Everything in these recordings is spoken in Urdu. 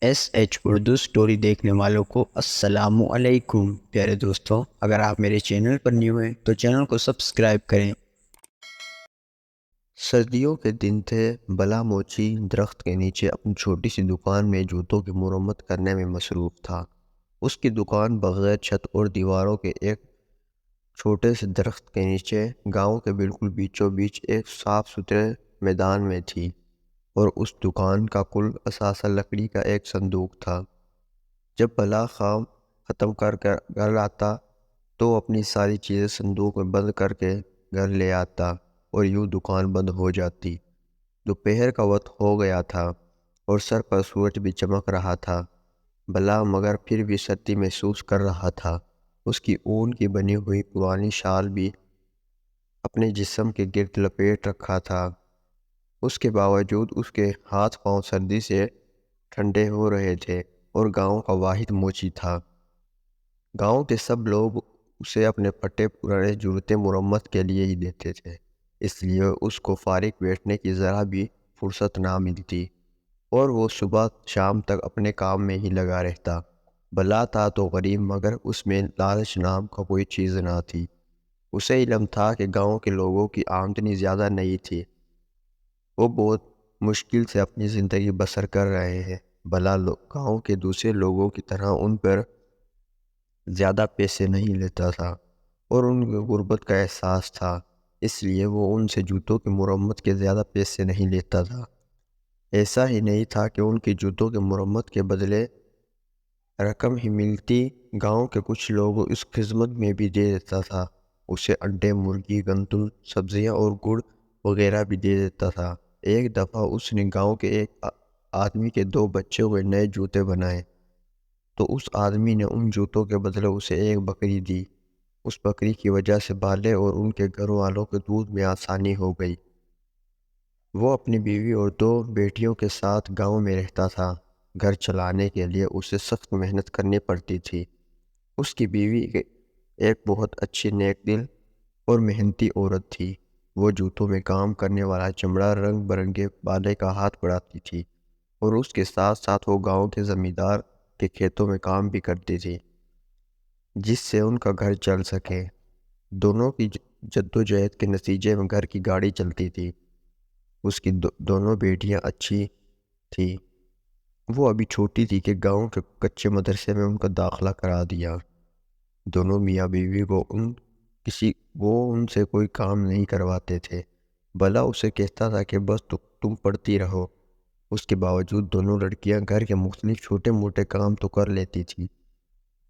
ایس ایچ اردو سٹوری دیکھنے والوں کو السلام علیکم پیارے دوستوں، اگر آپ میرے چینل پر نیو ہیں تو چینل کو سبسکرائب کریں۔ سردیوں کے دن تھے۔ بلا موچی درخت کے نیچے اپنی چھوٹی سی دکان میں جوتوں کی مرمت کرنے میں مصروف تھا۔ اس کی دکان بغیر چھت اور دیواروں کے ایک چھوٹے سے درخت کے نیچے گاؤں کے بالکل بیچوں بیچ ایک صاف ستھرے میدان میں تھی، اور اس دکان کا کل اثاثہ لکڑی کا ایک صندوق تھا۔ جب بلا کام ختم کر گھر آتا تو اپنی ساری چیزیں صندوق میں بند کر کے گھر لے آتا، اور یوں دکان بند ہو جاتی۔ دوپہر کا وقت ہو گیا تھا اور سر پر سورج بھی چمک رہا تھا۔ بلا مگر پھر بھی سردی محسوس کر رہا تھا۔ اس کی اون کی بنی ہوئی پرانی شال بھی اپنے جسم کے گرد لپیٹ رکھا تھا۔ اس کے باوجود اس کے ہاتھ پاؤں سردی سے ٹھنڈے ہو رہے تھے، اور گاؤں کا واحد موچی تھا۔ گاؤں کے سب لوگ اسے اپنے پھٹے پرانے جوتے مرمت کے لیے ہی دیتے تھے، اس لیے اس کو فارغ بیٹھنے کی ذرا بھی فرصت نہ ملتی، اور وہ صبح شام تک اپنے کام میں ہی لگا رہتا۔ بلا تھا تو غریب، مگر اس میں لالچ نام کا کوئی چیز نہ تھی۔ اسے علم تھا کہ گاؤں کے لوگوں کی آمدنی زیادہ نہیں تھی، وہ بہت مشکل سے اپنی زندگی بسر کر رہے ہیں۔ بلا گاؤں کے دوسرے لوگوں کی طرح ان پر زیادہ پیسے نہیں لیتا تھا، اور ان کو غربت کا احساس تھا، اس لیے وہ ان سے جوتوں کی مرمت کے زیادہ پیسے نہیں لیتا تھا۔ ایسا ہی نہیں تھا کہ ان کی جوتوں کی مرمت کے بدلے رقم ہی ملتی، گاؤں کے کچھ لوگوں اس خدمت میں بھی دے دیتا تھا۔ اسے انڈے، مرغی، گندم، سبزیاں اور گڑ وغیرہ بھی دے دیتا تھا۔ ایک دفعہ اس نے گاؤں کے ایک آدمی کے 2 بچوں کے نئے جوتے بنائے، تو اس آدمی نے ان جوتوں کے بدلے اسے ایک بکری دی۔ اس بکری کی وجہ سے بالے اور ان کے گھر والوں کے دودھ میں آسانی ہو گئی۔ وہ اپنی بیوی اور 2 بیٹیوں کے ساتھ گاؤں میں رہتا تھا۔ گھر چلانے کے لیے اسے سخت محنت کرنی پڑتی تھی۔ اس کی بیوی ایک بہت اچھی نیک دل اور محنتی عورت تھی۔ وہ جوتوں میں کام کرنے والا چمڑا، رنگ برنگے بالے کا ہاتھ بڑھاتی تھی، اور اس کے ساتھ ساتھ وہ گاؤں کے زمیندار کے کھیتوں میں کام بھی کرتی تھی، جس سے ان کا گھر چل سکے۔ دونوں کی جدوجہد کے نتیجے میں گھر کی گاڑی چلتی تھی۔ اس کی دونوں بیٹیاں اچھی تھیں۔ وہ ابھی چھوٹی تھی کہ گاؤں کے کچے مدرسے میں ان کا داخلہ کرا دیا۔ دونوں میاں بیوی کو ان سے کوئی کام نہیں کرواتے تھے۔ بلا اسے کہتا تھا کہ بس تم پڑھتی رہو۔ اس کے باوجود دونوں لڑکیاں گھر کے مختلف چھوٹے موٹے کام تو کر لیتی تھیں،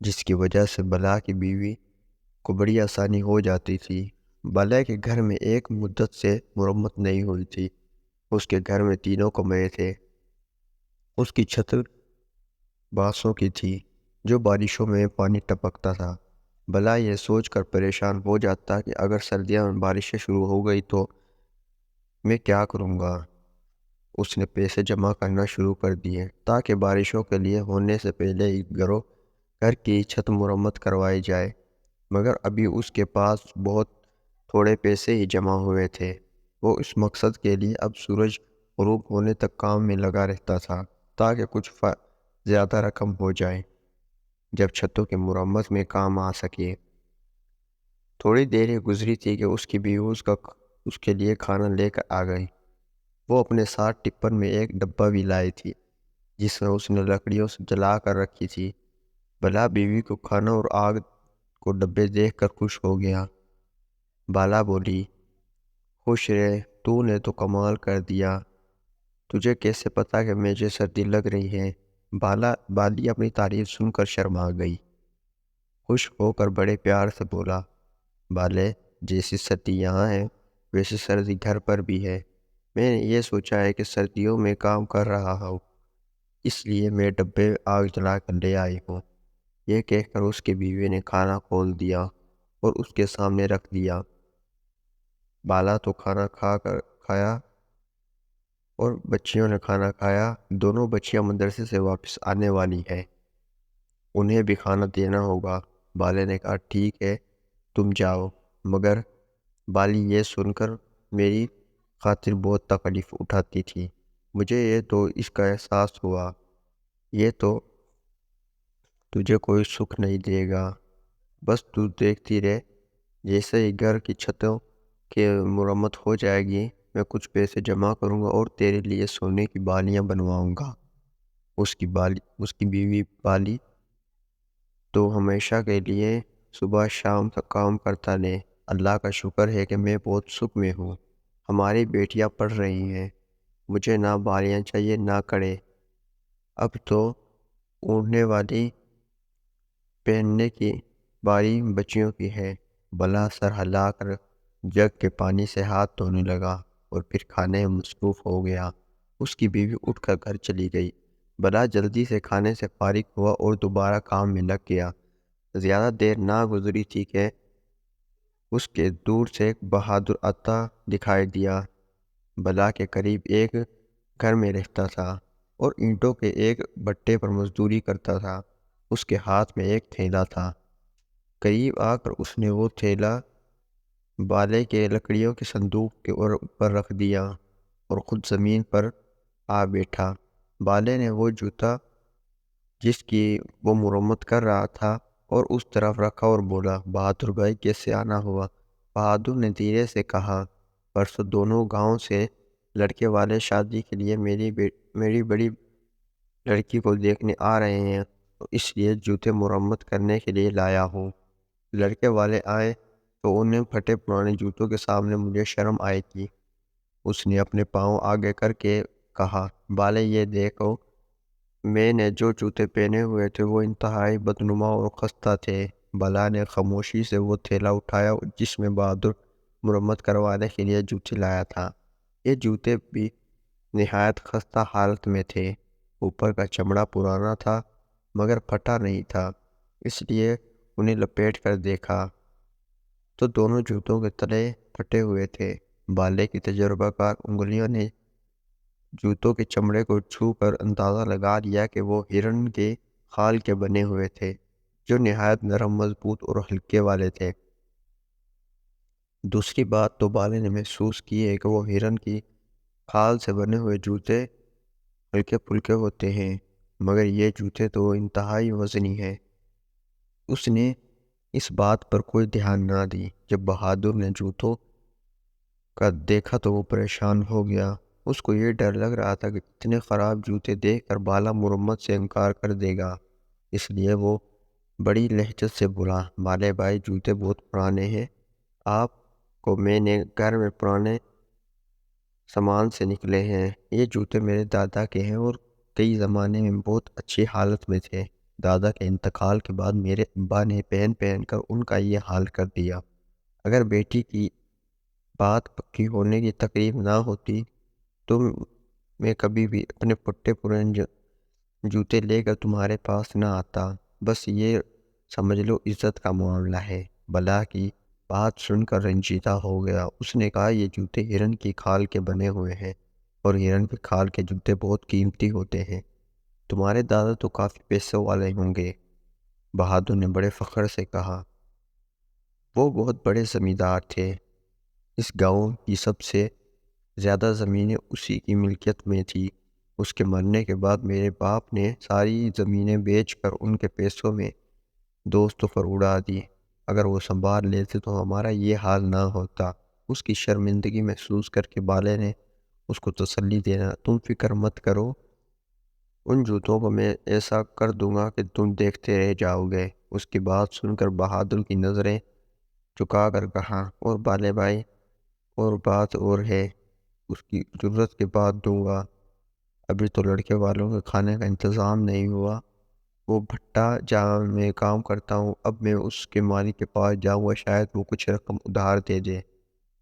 جس کی وجہ سے بلا کی بیوی کو بڑی آسانی ہو جاتی تھی۔ بلا کے گھر میں ایک مدت سے مرمت نہیں ہوئی تھی۔ اس کے گھر میں تینوں کمرے تھے۔ اس کی چھت بانسوں کی تھی، جو بارشوں میں پانی ٹپکتا تھا۔ بلا یہ سوچ کر پریشان ہو جاتا کہ اگر سردیوں میں بارشیں شروع ہو گئی تو میں کیا کروں گا۔ اس نے پیسے جمع کرنا شروع کر دیے تاکہ بارشوں کے لیے ہونے سے پہلے ہی گھر کی چھت مرمت کروائی جائے، مگر ابھی اس کے پاس بہت تھوڑے پیسے ہی جمع ہوئے تھے۔ وہ اس مقصد کے لیے اب سورج غروب ہونے تک کام میں لگا رہتا تھا، تاکہ کچھ زیادہ رقم ہو جائے جب چھتوں کی مرمت میں کام آ سکے۔ تھوڑی دیر ہی گزری تھی کہ اس کی بیوی اس کے لیے کھانا لے کر آ گئی۔ وہ اپنے ساتھ ٹپن میں ایک ڈبہ بھی لائی تھی، جس میں اس نے لکڑیوں سے جلا کر رکھی تھی۔ بلا بیوی کو کھانا اور آگ کو ڈبے دیکھ کر خوش ہو گیا۔ بالا بولی، خوش رہے، تو نے تو کمال کر دیا۔ تجھے کیسے پتا کہ مجھے سردی لگ رہی ہے؟ بالی اپنی تعریف سن کر شرما گئی۔ خوش ہو کر بڑے پیار سے بولا، بالے، جیسی سردی یہاں ہے ویسی سردی گھر پر بھی ہے۔ میں نے یہ سوچا ہے کہ سردیوں میں کام کر رہا ہوں، اس لیے میں ڈبے آگ جلا کر لے آئی ہوں۔ یہ کہہ کر اس کی بیوی نے کھانا کھول دیا اور اس کے سامنے رکھ دیا۔ بالا تو کھانا کھایا اور بچیوں نے کھانا کھایا۔ دونوں بچیاں مدرسے سے واپس آنے والی ہیں، انہیں بھی کھانا دینا ہوگا۔ بالے نے کہا، ٹھیک ہے، تم جاؤ، مگر بالی یہ سن کر میری خاطر بہت تکلیف اٹھاتی تھی۔ مجھے یہ تو اس کا احساس ہوا یہ تو تجھے کوئی سکھ نہیں دے گا، بس تو دیکھتی رہ، جیسے ہی گھر کی چھتوں کی مرمت ہو جائے گی میں کچھ پیسے جمع کروں گا اور تیرے لیے سونے کی بالیاں بنواؤں گا۔ اس کی بیوی بالی تو ہمیشہ کے لیے صبح شام کا کام کرتا رہے۔ اللہ کا شکر ہے کہ میں بہت سکھ میں ہوں، ہماری بیٹیاں پڑھ رہی ہیں، مجھے نہ بالیاں چاہیے نہ کڑے، اب تو اوڑھنے والی پہننے کی باری بچیوں کی ہے۔ بلا سر ہلا کر جگ کے پانی سے ہاتھ دھونے لگا اور پھر کھانے میں مصروف ہو گیا۔ اس کی بیوی اٹھ کر گھر چلی گئی۔ بلا جلدی سے کھانے سے فارغ ہوا اور دوبارہ کام میں لگ گیا۔ زیادہ دیر نہ گزری تھی کہ اس کے دور سے ایک بہادر آتا دکھائی دیا۔ بلا کے قریب ایک گھر میں رہتا تھا اور اینٹوں کے ایک بٹے پر مزدوری کرتا تھا۔ اس کے ہاتھ میں ایک تھیلا تھا۔ قریب آ کر اس نے وہ تھیلا بالے کے لکڑیوں کے صندوق کے اوپر رکھ دیا اور خود زمین پر آ بیٹھا۔ بالے نے وہ جوتا جس کی وہ مرمت کر رہا تھا اور اس طرف رکھا اور بولا، بہادر بھائی کیسے آنا ہوا؟ بہادر نے دھیرے سے کہا، پرسوں دونوں گاؤں سے لڑکے والے شادی کے لیے میری بڑی لڑکی کو دیکھنے آ رہے ہیں، اس لیے جوتے مرمت کرنے کے لیے لایا ہوں۔ لڑکے والے آئے تو انہیں پھٹے پرانے جوتوں کے سامنے مجھے شرم آئی تھی۔ اس نے اپنے پاؤں آگے کر کے کہا، بالے یہ دیکھو، میں نے جو جوتے پہنے ہوئے تھے وہ انتہائی بدنما اور خستہ تھے۔ بلا نے خاموشی سے وہ تھیلا اٹھایا جس میں بہادر مرمت کروانے کے لیے جوتے لایا تھا۔ یہ جوتے بھی نہایت خستہ حالت میں تھے۔ اوپر کا چمڑا پرانا تھا مگر پھٹا نہیں تھا، اس لیے انہیں لپیٹ کر دیکھا تو دونوں جوتوں کے تلے پھٹے ہوئے تھے۔ بالے کی تجربہ کار انگلیوں نے جوتوں کے چمڑے کو چھو کر اندازہ لگا لیا کہ وہ ہرن کے خال کے بنے ہوئے تھے جو نہایت نرم، مضبوط اور ہلکے والے تھے۔ دوسری بات تو بالے نے محسوس کی ہے کہ وہ ہرن کی کھال سے بنے ہوئے جوتے ہلکے پھلکے ہوتے ہیں مگر یہ جوتے تو انتہائی وزنی ہیں۔ اس نے اس بات پر کوئی دھیان نہ دی۔ جب بہادر نے جوتوں کا دیکھا تو وہ پریشان ہو گیا۔ اس کو یہ ڈر لگ رہا تھا کہ اتنے خراب جوتے دیکھ کر بالا مرمت سے انکار کر دے گا، اس لیے وہ بڑی لہجت سے بولا، بالے بھائی جوتے بہت پرانے ہیں، آپ کو میں نے گھر میں پرانے سامان سے نکلے ہیں۔ یہ جوتے میرے دادا کے ہیں اور کئی زمانے میں بہت اچھی حالت میں تھے۔ دادا کے انتقال کے بعد میرے ابا نے پہن پہن کر ان کا یہ حال کر دیا۔ اگر بیٹی کی بات پکی ہونے کی تقریب نہ ہوتی تو میں کبھی بھی اپنے پٹے پرانے جوتے لے کر تمہارے پاس نہ آتا، بس یہ سمجھ لو عزت کا معاملہ ہے۔ بلا کی بات سن کر رنجیدہ ہو گیا۔ اس نے کہا، یہ جوتے ہرن کی کھال کے بنے ہوئے ہیں اور ہرن کی کھال کے جوتے بہت قیمتی ہوتے ہیں، تمہارے دادا تو کافی پیسوں والے ہوں گے۔ بہادر نے بڑے فخر سے کہا، وہ بہت بڑے زمیندار تھے، اس گاؤں کی سب سے زیادہ زمینیں اسی کی ملکیت میں تھی۔ اس کے مرنے کے بعد میرے باپ نے ساری زمینیں بیچ کر ان کے پیسوں میں دوستوں پر اڑا دی۔ اگر وہ سنبھال لیتے تو ہمارا یہ حال نہ ہوتا۔ اس کی شرمندگی محسوس کر کے بالے نے اس کو تسلی دینا، تم فکر مت کرو، ان جوتوں کو میں ایسا کر دوں گا کہ تم دیکھتے رہ جاؤ گے۔ اس کی بات سن کر بہادر کی نظریں چکا کر کہا، اور بالے بھائی اور بات اور ہے، اس کی ضرورت کے بعد دوں گا، ابھی تو لڑکے والوں کے کھانے کا انتظام نہیں ہوا، وہ بھٹا جہاں میں کام کرتا ہوں، اب میں اس کے مالک کے پاس جاؤں گا، شاید وہ کچھ رقم ادھار دے دے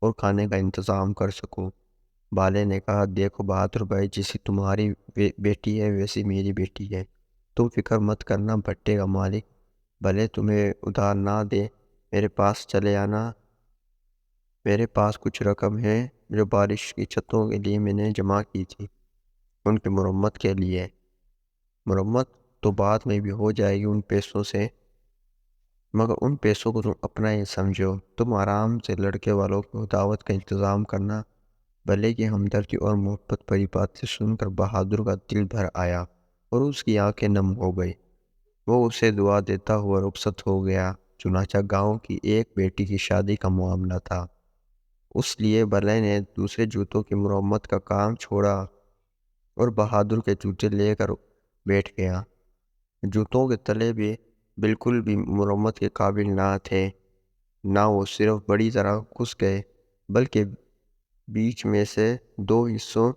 اور کھانے کا انتظام کر سکوں۔ بالے نے کہا، دیکھو بہادر بھائی، جیسی تمہاری بیٹی ہے ویسی میری بیٹی ہے، تم فکر مت کرنا، بھٹے کا مالک بھلے تمہیں ادھار نہ دے، میرے پاس چلے آنا، میرے پاس کچھ رقم ہے جو بارش کی چھتوں کے لیے میں نے جمع کی تھی، ان کی مرمت کے لیے۔ مرمت تو بعد میں بھی ہو جائے گی ان پیسوں سے، مگر ان پیسوں کو تم اپنا ہی سمجھو، تم آرام سے لڑکے والوں کو دعوت کا انتظام کرنا۔ بھلے کی ہمدردی اور محبت بھری باتیں سن کر بہادر کا دل بھر آیا۔ اور اس کی آنکھیں نم ہو گئی۔ وہ اسے دعا دیتا ہوا رخصت ہو گیا۔ چنانچہ گاؤں کی ایک بیٹی کی شادی کا معاملہ تھا، اس لیے بلے نے دوسرے جوتوں کی مرمت کا کام چھوڑا اور بہادر کے جوتے لے کر بیٹھ گیا۔ جوتوں کے تلے بھی بالکل بھی مرمت کے قابل نہ تھے، نہ وہ صرف بڑی طرح گھس گئے بلکہ بیچ میں سے دو حصوں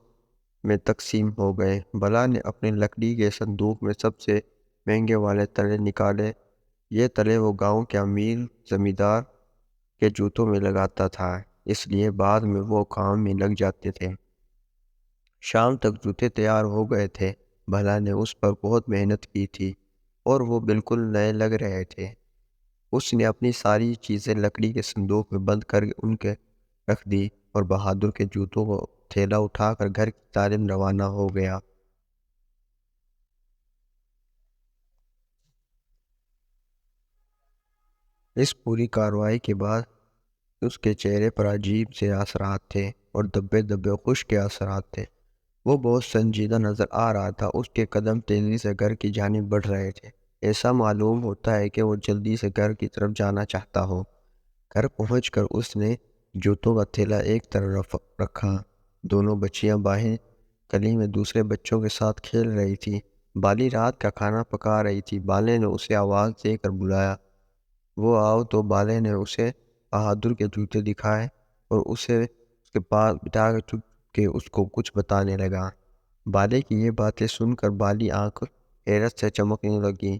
میں تقسیم ہو گئے۔ بلا نے اپنے لکڑی کے صندوق میں سب سے مہنگے والے تلے نکالے۔ یہ تلے وہ گاؤں کے امیر زمیندار کے جوتوں میں لگاتا تھا، اس لیے بعد میں وہ کام میں لگ جاتے تھے۔ شام تک جوتے تیار ہو گئے تھے۔ بھلا نے اس پر بہت محنت کی تھی اور وہ بالکل نئے لگ رہے تھے۔ اس نے اپنی ساری چیزیں لکڑی کے صندوق میں بند کر ان کے رکھ دی اور بہادر کے جوتوں کو تھیلا اٹھا کر گھر کی طرف روانہ ہو گیا۔ اس پوری کارروائی کے بعد اس کے چہرے پر عجیب سے اثرات تھے اور دبے دبے خشک کے اثرات تھے۔ وہ بہت سنجیدہ نظر آ رہا تھا۔ اس کے قدم تیزی سے گھر کی جانب بڑھ رہے تھے۔ ایسا معلوم ہوتا ہے کہ وہ جلدی سے گھر کی طرف جانا چاہتا ہو۔ گھر پہنچ کر اس نے جوتوں کا تھیلا ایک طرف رکھا۔ دونوں بچیاں باہر گلی میں دوسرے بچوں کے ساتھ کھیل رہی تھی۔ بالی رات کا کھانا پکا رہی تھی۔ بالے نے اسے آواز دے کر بلایا۔ وہ آؤ تو بالے نے اسے بہادر کے جوتے دکھائے اور اسے اس کے پاس بٹھا کر چپ کے اس کو کچھ بتانے لگا۔ بالے کی یہ باتیں سن کر بالی آنکھ حیرت سے چمکنے لگی۔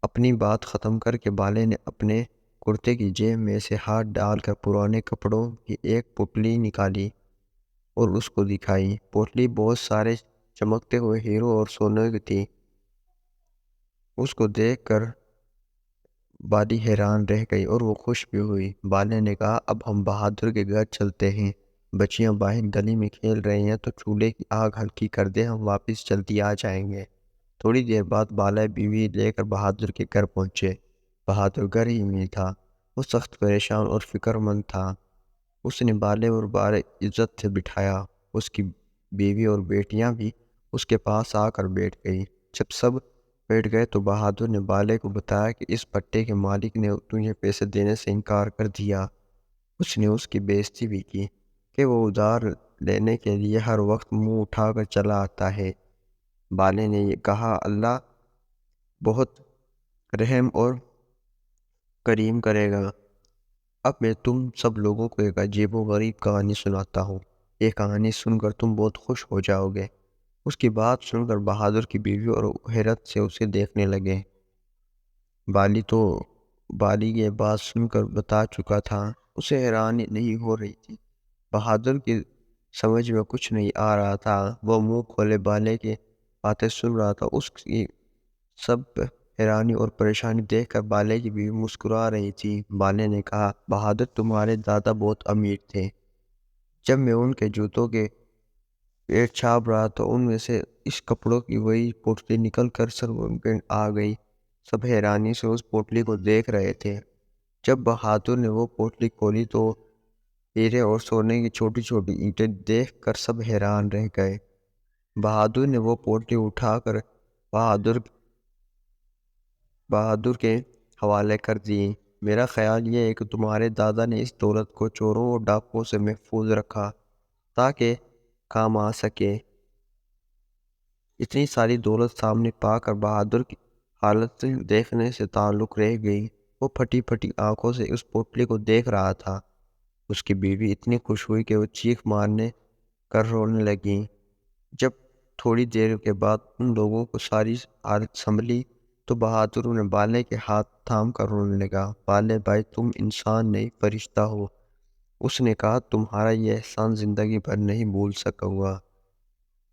اپنی بات ختم کر کے بالے نے اپنے کرتے کی جیب میں سے ہاتھ ڈال کر پرانے کپڑوں کی ایک پوٹلی نکالی اور اس کو دکھائی۔ پوٹلی بہت سارے چمکتے ہوئے ہیروں اور سونے کی تھی۔ اس کو دیکھ کر بالی حیران رہ گئی اور وہ خوش بھی ہوئی۔ بالے نے کہا، اب ہم بہادر کے گھر چلتے ہیں۔ بچیاں باہر گلی میں کھیل رہی ہیں تو چولہے کی آگ ہلکی کر دے، ہم واپس جلدی آ جائیں گے۔ تھوڑی دیر بعد بالے بیوی لے کر بہادر کے گھر پہنچے۔ بہادر گھر ہی میں تھا۔ وہ سخت پریشان اور فکر مند تھا۔ اس نے بالے اور بڑے عزت سے بٹھایا۔ اس کی بیوی اور بیٹیاں بھی اس کے پاس آ کر بیٹھ گئی۔ جب سب بیٹھ گئے تو بہادر نے بالے کو بتایا کہ اس پٹے کے مالک نے تجھے پیسے دینے سے انکار کر دیا۔ اس نے اس کی بے عزتی بھی کی کہ وہ ادھار لینے کے لیے ہر وقت منہ اٹھا کر چلا آتا ہے۔ بالے نے یہ کہا، اللہ بہت رحم اور کریم کرے گا۔ اب میں تم سب لوگوں کو ایک عجیب و غریب کہانی سناتا ہوں۔ یہ کہانی سن کر تم بہت خوش ہو جاؤ گے۔ اس کی بات سن کر بہادر کی بیوی اور حیرت سے اسے دیکھنے لگے۔ بالی یہ بات سن کر بتا چکا تھا، اسے حیرانی نہیں ہو رہی تھی۔ بہادر کی سمجھ میں کچھ نہیں آ رہا تھا۔ وہ منہ کھولے بالے کی باتیں سن رہا تھا۔ اس کی سب حیرانی اور پریشانی دیکھ کر بالے کی بیوی مسکرا رہی تھی۔ بالے نے کہا، بہادر تمہارے دادا بہت امیر تھے۔ جب میں ان کے جوتوں کے پیٹ چھاپ رہا تو ان میں سے اس کپڑوں کی وہی پوٹلی نکل کر سر میں آ گئی۔ سب حیرانی سے اس پوٹلی کو دیکھ رہے تھے۔ جب بہادر نے وہ پوٹلی کھولی تو ہیرے اور سونے کی چھوٹی چھوٹی اینٹیں دیکھ کر سب حیران رہ گئے۔ بہادر نے وہ پوٹلی اٹھا کر بہادر کے حوالے کر دی۔ میرا خیال یہ ہے کہ تمہارے دادا نے اس دولت کو چوروں اور ڈاکوؤں سے محفوظ رکھا تاکہ کام آ سکے۔ اتنی ساری دولت سامنے پا کر بہادر کی حالت دیکھنے سے تعلق رہ گئی۔ وہ پھٹی پھٹی آنکھوں سے اس پوٹلی کو دیکھ رہا تھا۔ اس کی بیوی اتنی خوش ہوئی کہ وہ چیخ مارنے کر رونے لگی۔ جب تھوڑی دیر کے بعد ان لوگوں کو ساری حالت سنبھلی تو بہادر نے بالے کے ہاتھ تھام کر رونے لگا۔ بالے بھائی، تم انسان نہیں فرشتہ ہو۔ اس نے کہا، تمہارا یہ احسان زندگی بھر نہیں بھول سکوں گا۔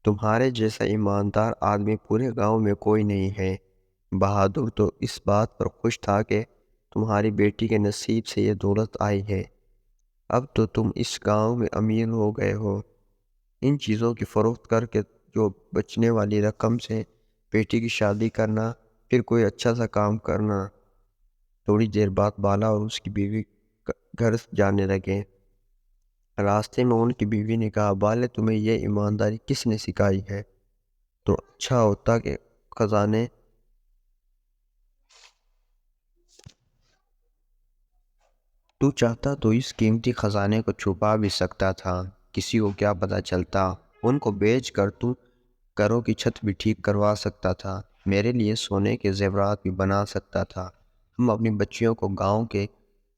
تمہارے جیسا ایماندار آدمی پورے گاؤں میں کوئی نہیں ہے۔ بہادر تو اس بات پر خوش تھا کہ تمہاری بیٹی کے نصیب سے یہ دولت آئی ہے۔ اب تو تم اس گاؤں میں امیر ہو گئے ہو۔ ان چیزوں کی فروخت کر کے جو بچنے والی رقم سے بیٹی کی شادی کرنا، پھر کوئی اچھا سا کام کرنا۔ تھوڑی دیر بعد بالا اور اس کی بیوی گھر جانے لگے۔ راستے میں ان کی بیوی نے کہا، بالے تمہیں یہ ایمانداری کس نے سکھائی ہے؟ تو اچھا ہوتا کہ خزانے تو چاہتا تو اس قیمتی خزانے کو چھپا بھی سکتا تھا، کسی کو کیا پتہ چلتا، ان کو بیچ کر تو گھروں کی چھت بھی ٹھیک کروا سکتا تھا، میرے لیے سونے کے زیورات بھی بنا سکتا تھا، ہم اپنی بچیوں کو گاؤں کے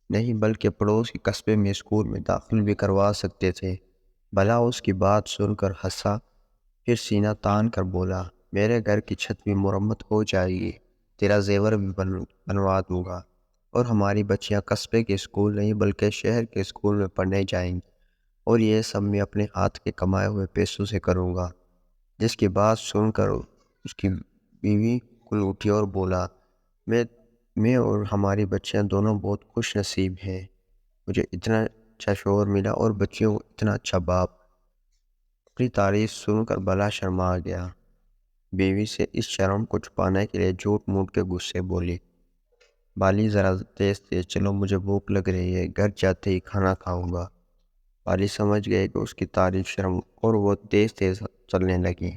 نہیں بلکہ پڑوس کے قصبے میں اسکول میں داخل بھی کروا سکتے تھے۔ بھلا اس کی بات سن کر ہنسا، پھر سینہ تان کر بولا، میرے گھر کی چھت بھی مرمت ہو جائے گی، تیرا زیور بھی بنوا دوں گا، اور ہماری بچیاں قصبے کے اسکول نہیں بلکہ شہر کے اسکول میں پڑھنے جائیں گی، اور یہ سب میں اپنے ہاتھ کے کمائے ہوئے پیسوں سے کروں گا۔ جس کی بات سن کر اس کی بیوی کھل اٹھی اور بولا، میں اور ہماری بچیاں دونوں بہت خوش نصیب ہیں، مجھے اتنا اچھا شوہر ملا اور بچیوں کو اتنا اچھا باپ۔ اپنی تعریف سن کر بلا شرما گیا، بیوی سے اس شرم کو چھپانے کے لیے جھوٹ موٹ کے غصے بولی، بالی ذرا تیز تیز چلو، مجھے بھوک لگ رہی ہے، گھر جاتے ہی کھانا کھاؤں گا۔ بالی سمجھ گئے کہ اس کی تعریف شرم اور وہ تیز تیز چلنے لگی۔